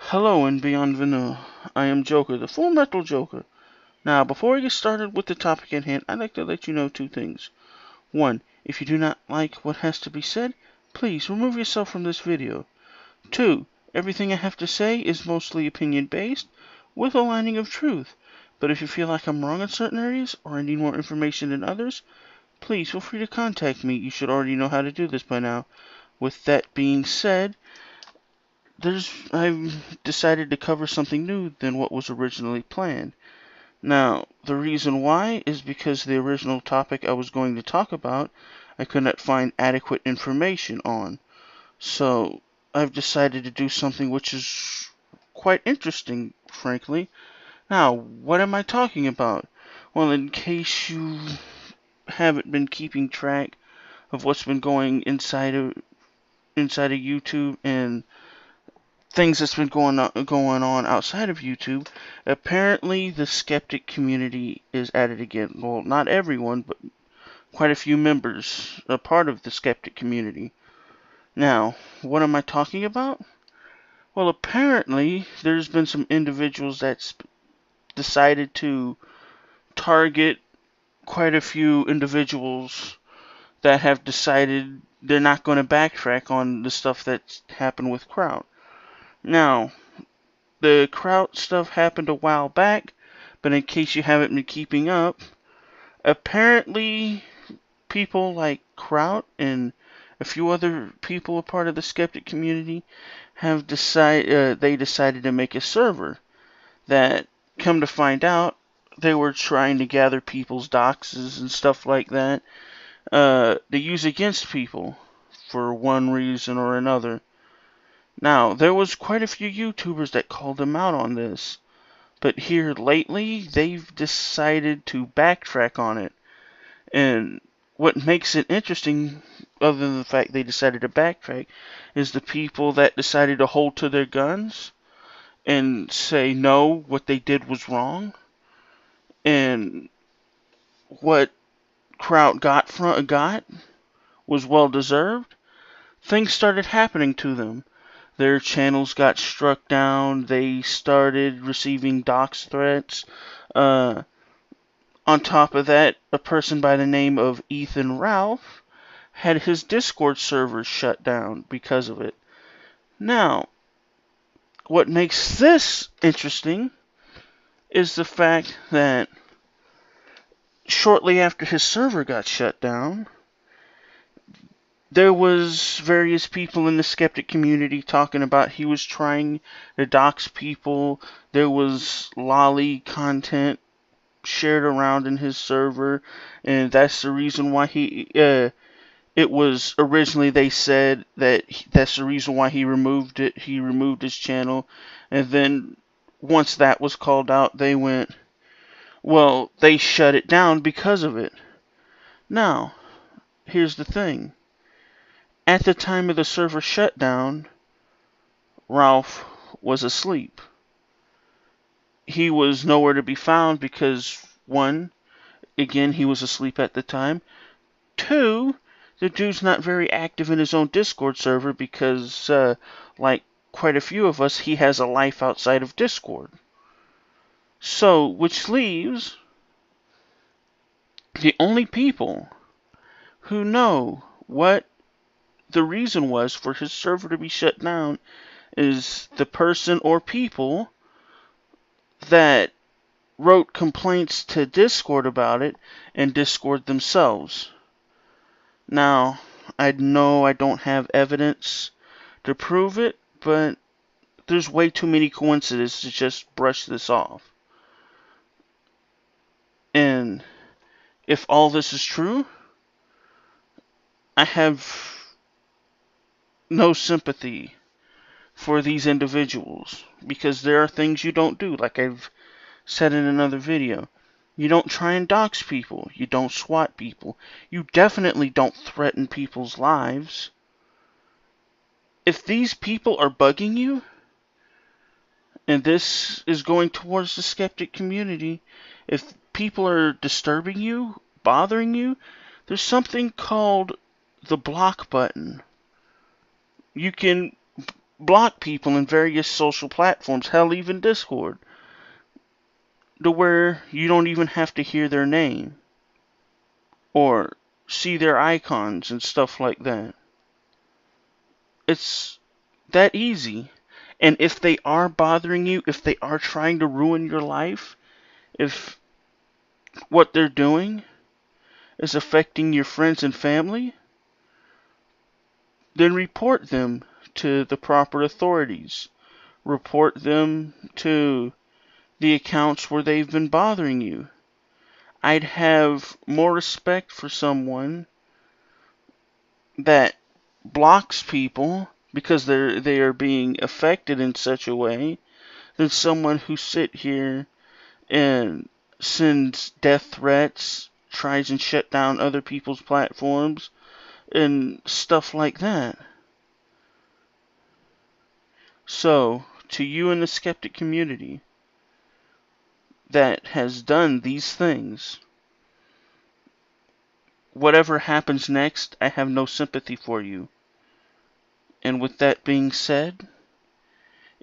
Hello and bienvenue. I am Joker, the Full Metal Joker. Now, before we get started with the topic at hand, I'd like to let you know two things. One, if you do not like what has to be said, please remove yourself from this video. Two, everything I have to say is mostly opinion-based, with a lining of truth. But if you feel like I'm wrong in certain areas, or I need more information than others, please feel free to contact me. You should already know how to do this by now. With that being said, I've decided to cover something new than what was originally planned. Now, the reason why is because the original topic I was going to talk about, I could not find adequate information on. So, I've decided to do something which is quite interesting, frankly. Now, what am I talking about? Well, in case you haven't been keeping track of what's been going inside of YouTube and things that's been going on outside of YouTube, apparently the skeptic community is at it again. Well, not everyone, but quite a few members are part of the skeptic community. Now, what am I talking about? Well, apparently there's been some individuals that's decided to target quite a few individuals that have decided they're not going to backtrack on the stuff that's happened with Kraut. Now, the Kraut stuff happened a while back, but in case you haven't been keeping up, apparently people like Kraut and a few other people a part of the skeptic community have decided to make a server that, come to find out, they were trying to gather people's doxes and stuff like that to use against people for one reason or another. Now, there was quite a few YouTubers that called them out on this, but here lately, they've decided to backtrack on it. And what makes it interesting, other than the fact they decided to backtrack, is the people that decided to hold to their guns and say, no, what they did was wrong, and what Kraut got was well deserved. Things started happening to them. Their channels got struck down. They started receiving dox threats. On top of that, a person by the name of Ethan Ralph had his Discord server shut down because of it. Now, what makes this interesting is the fact that shortly after his server got shut down, there was various people in the skeptic community talking about he was trying to dox people. There was lolly content shared around in his server, and that's the reason why it was originally, they said that that's the reason why he removed it. He removed his channel, and then once that was called out, they went, well, they shut it down because of it. Now, here's the thing. At the time of the server shutdown, Ralph was asleep. He was nowhere to be found because, one, again, he was asleep at the time. Two, the dude's not very active in his own Discord server because, like quite a few of us, he has a life outside of Discord. So, which leaves the only people who know what the reason was for his server to be shut down is the person or people that wrote complaints to Discord about it and Discord themselves. Now, I know I don't have evidence to prove it, but there's way too many coincidences to just brush this off. And if all this is true, I have no sympathy for these individuals, because there are things you don't do, like I've said in another video. You don't try and dox people. You don't swat people. You definitely don't threaten people's lives. If these people are bugging you, and this is going towards the skeptic community, if people are disturbing you, bothering you, there's something called the block button. You can block people in various social platforms, hell, even Discord, to where you don't even have to hear their name or see their icons and stuff like that. It's that easy. And if they are bothering you, if they are trying to ruin your life, if what they're doing is affecting your friends and family, then report them to the proper authorities. Report them to the accounts where they've been bothering you. I'd have more respect for someone that blocks people because they are being affected in such a way than someone who sit here and sends death threats, tries and shut down other people's platforms, and stuff like that. So, to you in the skeptic community that has done these things, whatever happens next, I have no sympathy for you. And with that being said,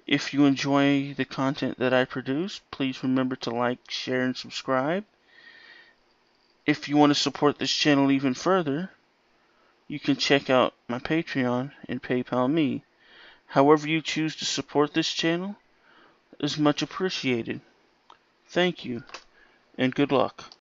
if you enjoy the content that I produce, please remember to like, share, and subscribe. If you want to support this channel even further, you can check out my Patreon and PayPal me. However you choose to support this channel is much appreciated. Thank you, and good luck.